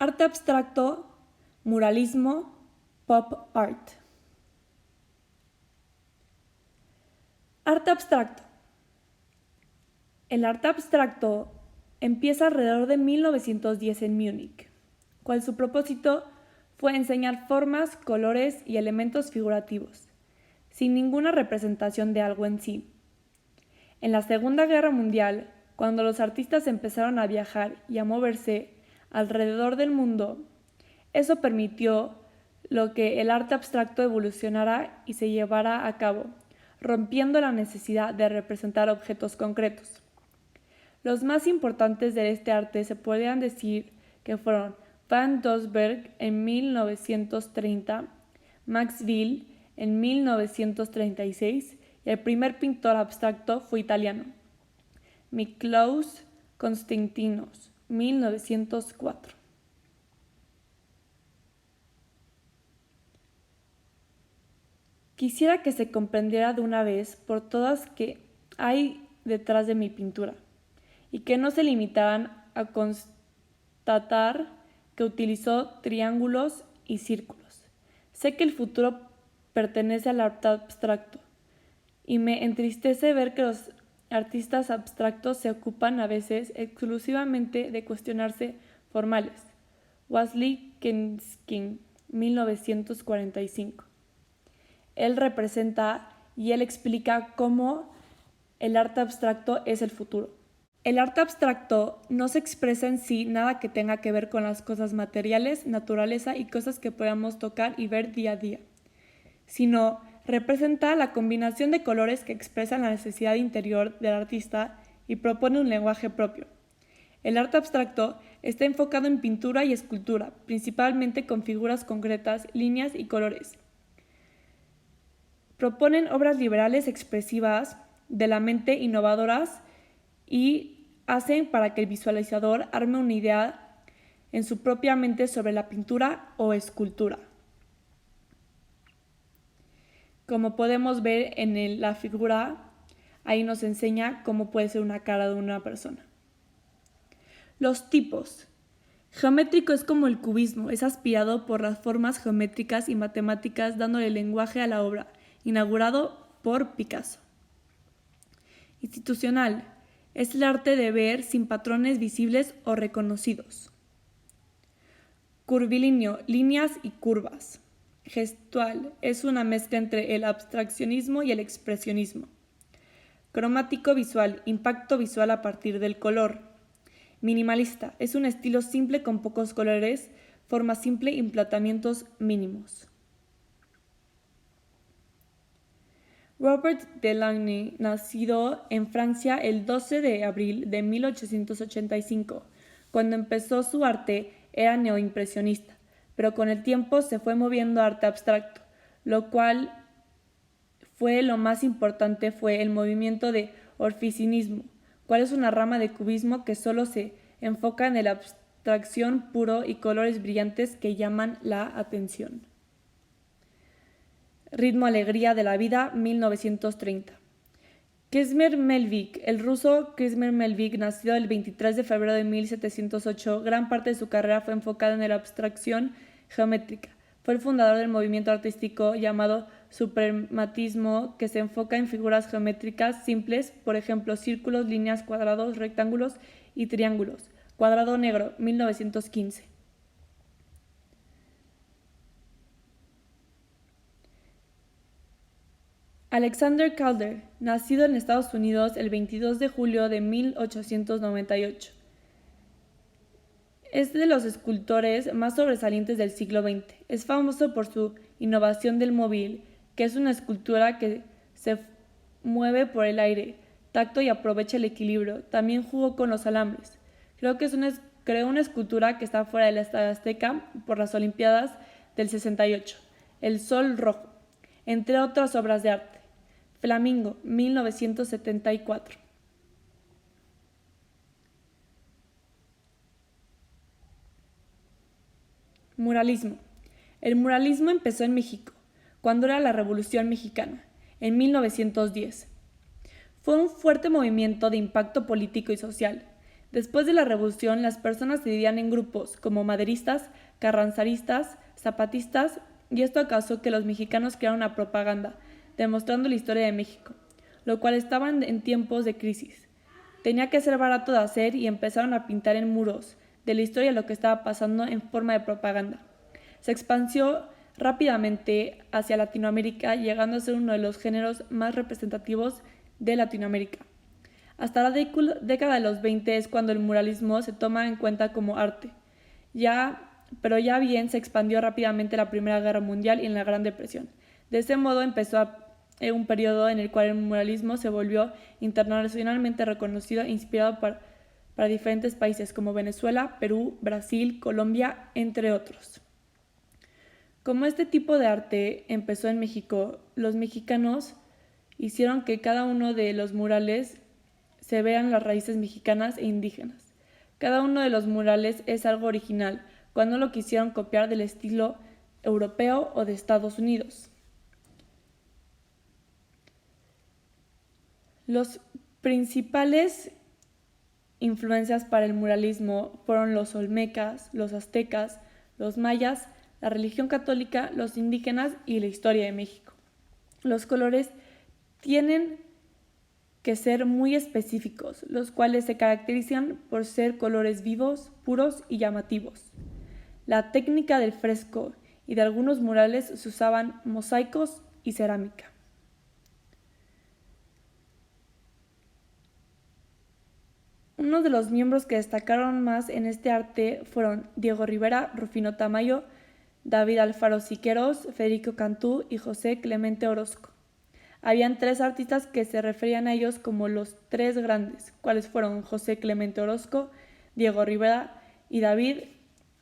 arte abstracto, muralismo, pop art. Arte abstracto. El arte abstracto empieza alrededor de 1910 en Múnich, cual su propósito fue enseñar formas, colores y elementos figurativos, sin ninguna representación de algo en sí. En la Segunda Guerra Mundial, cuando los artistas empezaron a viajar y a moverse alrededor del mundo, eso permitió lo que el arte abstracto evolucionara y se llevara a cabo, rompiendo la necesidad de representar objetos concretos. Los más importantes de este arte se podrían decir que fueron Van Doesburg en 1930, Max Bill en 1936 y el primer pintor abstracto fue italiano, Miklós Konstantinos, 1904. Quisiera que se comprendiera de una vez por todas que hay detrás de mi pintura y que no se limitaran a constatar que utilizó triángulos y círculos. Sé que el futuro pertenece al arte abstracto y me entristece ver que los artistas abstractos se ocupan a veces exclusivamente de cuestionarse formales. Wassily Kenskin, 1945. Él representa y él explica cómo el arte abstracto es el futuro. El arte abstracto no se expresa en sí nada que tenga que ver con las cosas materiales, naturaleza y cosas que podamos tocar y ver día a día, sino representa la combinación de colores que expresan la necesidad interior del artista y propone un lenguaje propio. El arte abstracto está enfocado en pintura y escultura, principalmente con figuras concretas, líneas y colores. Proponen obras liberales expresivas de la mente innovadoras y hacen para que el visualizador arme una idea en su propia mente sobre la pintura o escultura. Como podemos ver en la figura, ahí nos enseña cómo puede ser una cara de una persona. Los tipos. Geométrico es como el cubismo, es aspirado por las formas geométricas y matemáticas dándole lenguaje a la obra, inaugurado por Picasso. Institucional. Es el arte de ver sin patrones visibles o reconocidos. Curvilíneo, líneas y curvas. Gestual, es una mezcla entre el abstraccionismo y el expresionismo. Cromático visual, impacto visual a partir del color. Minimalista, es un estilo simple con pocos colores, forma simple y emplazamientos mínimos. Robert Delaunay, nacido en Francia el 12 de abril de 1885. Cuando empezó su arte era neoimpresionista, pero con el tiempo se fue moviendo a arte abstracto, lo cual lo más importante fue el movimiento de orficinismo, cual es una rama de cubismo que solo se enfoca en la abstracción puro y colores brillantes que llaman la atención. Ritmo alegría de la vida, 1930. Kazimierz Malevich, el ruso Kazimierz Malevich, nacido el 23 de febrero de 1708, gran parte de su carrera fue enfocada en la abstracción geométrica. Fue el fundador del movimiento artístico llamado suprematismo, que se enfoca en figuras geométricas simples, por ejemplo, círculos, líneas, cuadrados, rectángulos y triángulos. Cuadrado negro, 1915. Alexander Calder, nacido en Estados Unidos el 22 de julio de 1898. Es de los escultores más sobresalientes del siglo XX. Es famoso por su innovación del móvil, que es una escultura que se mueve por el aire, tacto y aprovecha el equilibrio. También jugó con los alambres. Creó una escultura que está fuera del Estadio Azteca por las Olimpiadas del 68, El Sol Rojo, entre otras obras de arte. Flamingo, 1974. Muralismo. El muralismo empezó en México, cuando era la Revolución Mexicana, en 1910. Fue un fuerte movimiento de impacto político y social. Después de la Revolución, las personas se dividían en grupos como maderistas, carranzaristas, zapatistas, y esto causó que los mexicanos crearan una propaganda, demostrando la historia de México, lo cual estaban en tiempos de crisis. Tenía que ser barato de hacer y empezaron a pintar en muros de la historia lo que estaba pasando en forma de propaganda. Se expandió rápidamente hacia Latinoamérica, llegando a ser uno de los géneros más representativos de Latinoamérica. Hasta la década de los 20 es cuando el muralismo se toma en cuenta como arte. Pero ya bien se expandió rápidamente la Primera Guerra Mundial y en la Gran Depresión. De ese modo empezó un periodo en el cual el muralismo se volvió internacionalmente reconocido e inspirado para diferentes países como Venezuela, Perú, Brasil, Colombia, entre otros. Como este tipo de arte empezó en México, los mexicanos hicieron que cada uno de los murales se vean las raíces mexicanas e indígenas. Cada uno de los murales es algo original, cuando lo quisieron copiar del estilo europeo o de Estados Unidos. Los principales influencias para el muralismo fueron los olmecas, los aztecas, los mayas, la religión católica, los indígenas y la historia de México. Los colores tienen que ser muy específicos, los cuales se caracterizan por ser colores vivos, puros y llamativos. La técnica del fresco y de algunos murales se usaban mosaicos y cerámica. Uno de los miembros que destacaron más en este arte fueron Diego Rivera, Rufino Tamayo, David Alfaro Siqueiros, Federico Cantú y José Clemente Orozco. Habían 3 artistas que se referían a ellos como los 3 grandes, cuales fueron José Clemente Orozco, Diego Rivera y David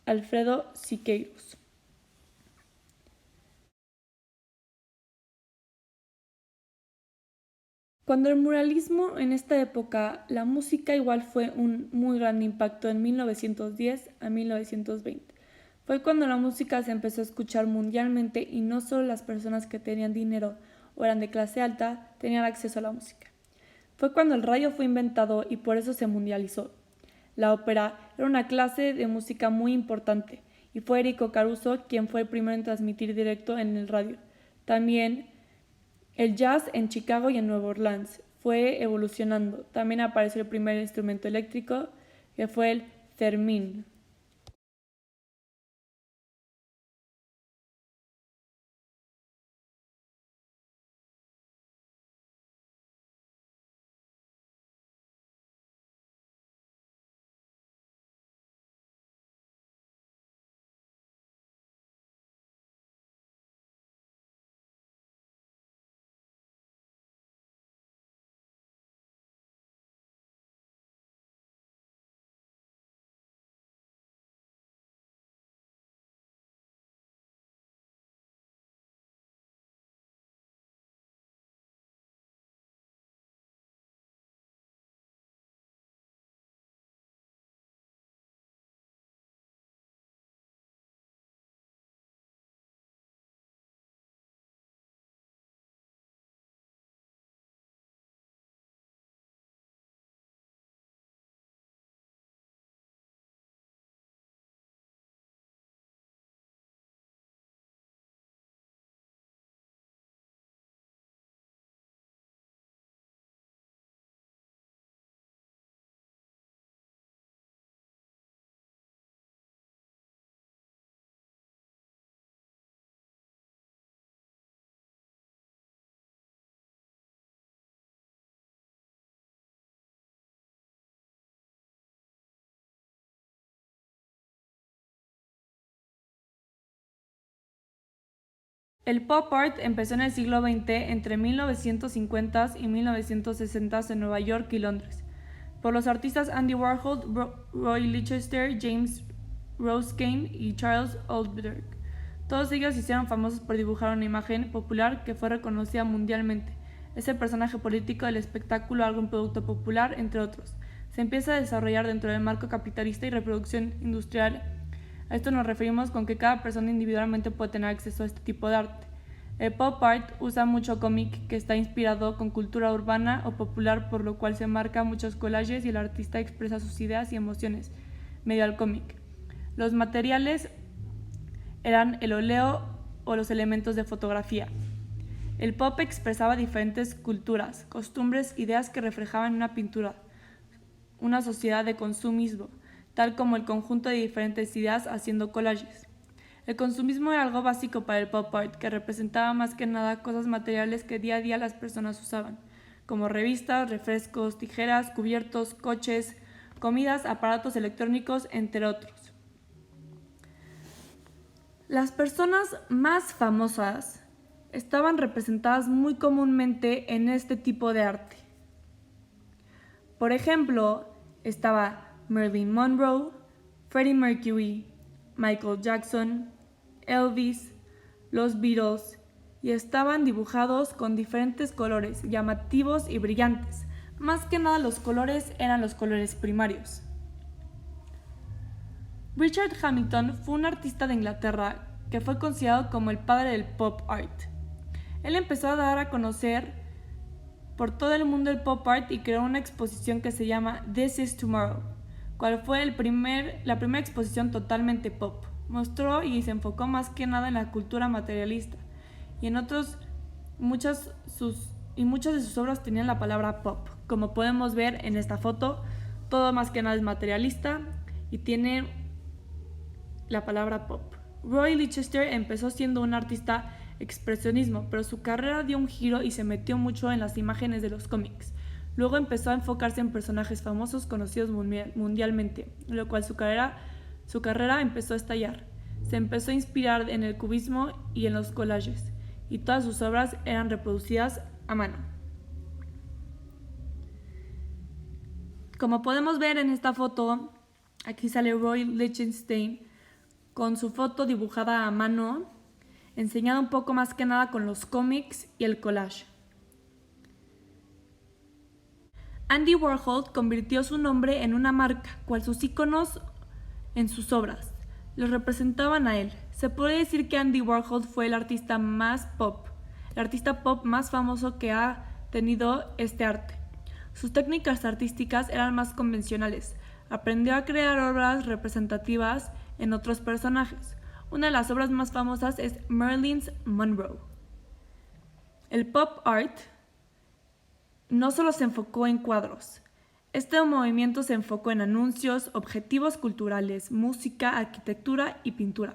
Alfredo Siqueiros. Cuando el muralismo en esta época, la música igual fue un muy gran impacto en 1910 a 1920. Fue cuando la música se empezó a escuchar mundialmente y no solo las personas que tenían dinero o eran de clase alta tenían acceso a la música. Fue cuando el radio fue inventado y por eso se mundializó. La ópera era una clase de música muy importante y fue Enrico Caruso quien fue el primero en transmitir directo en el radio. También el jazz en Chicago y en Nueva Orleans fue evolucionando. También apareció el primer instrumento eléctrico que fue el theremin. El pop art empezó en el siglo XX entre 1950 y 1960 en Nueva York y Londres, por los artistas Andy Warhol, Roy Lichester, James Ruskin y Charles Oldberg. Todos ellos se hicieron famosos por dibujar una imagen popular que fue reconocida mundialmente. Ese personaje político del espectáculo, algún producto popular, entre otros. Se empieza a desarrollar dentro del marco capitalista y reproducción industrial. A esto nos referimos con que cada persona individualmente puede tener acceso a este tipo de arte. El pop art usa mucho cómic que está inspirado con cultura urbana o popular, por lo cual se marca muchos collages y el artista expresa sus ideas y emociones medio al cómic. Los materiales eran el óleo o los elementos de fotografía. El pop expresaba diferentes culturas, costumbres, ideas que reflejaban una pintura, una sociedad de consumismo, tal como el conjunto de diferentes ideas haciendo collages. El consumismo era algo básico para el pop art, que representaba más que nada cosas materiales que día a día las personas usaban, como revistas, refrescos, tijeras, cubiertos, coches, comidas, aparatos electrónicos, entre otros. Las personas más famosas estaban representadas muy comúnmente en este tipo de arte. Por ejemplo, estaba Marilyn Monroe, Freddie Mercury, Michael Jackson, Elvis, los Beatles, y estaban dibujados con diferentes colores llamativos y brillantes. Más que nada los colores eran los colores primarios. Richard Hamilton fue un artista de Inglaterra que fue considerado como el padre del pop art. Él empezó a dar a conocer por todo el mundo el pop art y creó una exposición que se llama This is Tomorrow, cual fue la primera exposición totalmente pop. Mostró y se enfocó más que nada en la cultura materialista y muchas de sus obras tenían la palabra pop. Como podemos ver en esta foto, todo más que nada es materialista y tiene la palabra pop. Roy Lichester empezó siendo un artista expresionismo, pero su carrera dio un giro y se metió mucho en las imágenes de los cómics. Luego empezó a enfocarse en personajes famosos conocidos mundialmente, lo cual su carrera empezó a estallar. Se empezó a inspirar en el cubismo y en los collages, y todas sus obras eran reproducidas a mano. Como podemos ver en esta foto, aquí sale Roy Lichtenstein con su foto dibujada a mano, enseñada un poco más que nada con los cómics y el collage. Andy Warhol convirtió su nombre en una marca, cual sus iconos en sus obras los representaban a él. Se puede decir que Andy Warhol fue el artista pop más famoso que ha tenido este arte. Sus técnicas artísticas eran más convencionales. Aprendió a crear obras representativas en otros personajes. Una de las obras más famosas es Marilyn Monroe. El pop art no solo se enfocó en cuadros. Este movimiento se enfocó en anuncios, objetivos culturales, música, arquitectura y pintura.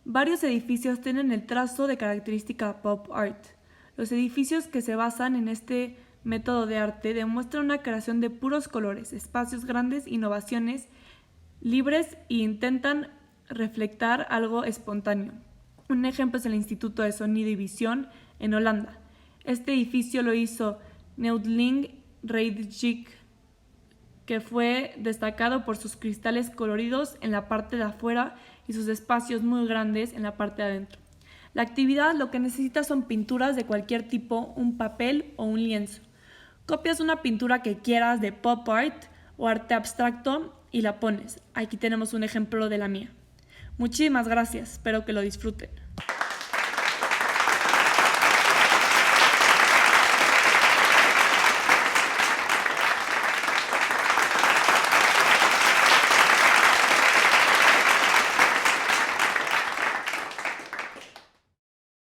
Varios edificios tienen el trazo de característica pop art. Los edificios que se basan en este método de arte demuestran una creación de puros colores, espacios grandes, innovaciones libres e intentan reflectar algo espontáneo. Un ejemplo es el Instituto de Sonido y Visión en Holanda. Este edificio lo hizo Neudling Reidijk, que fue destacado por sus cristales coloridos en la parte de afuera y sus espacios muy grandes en la parte de adentro. La actividad lo que necesita son pinturas de cualquier tipo, un papel o un lienzo. Copias una pintura que quieras de pop art o arte abstracto y la pones. Aquí tenemos un ejemplo de la mía. Muchísimas gracias, espero que lo disfruten.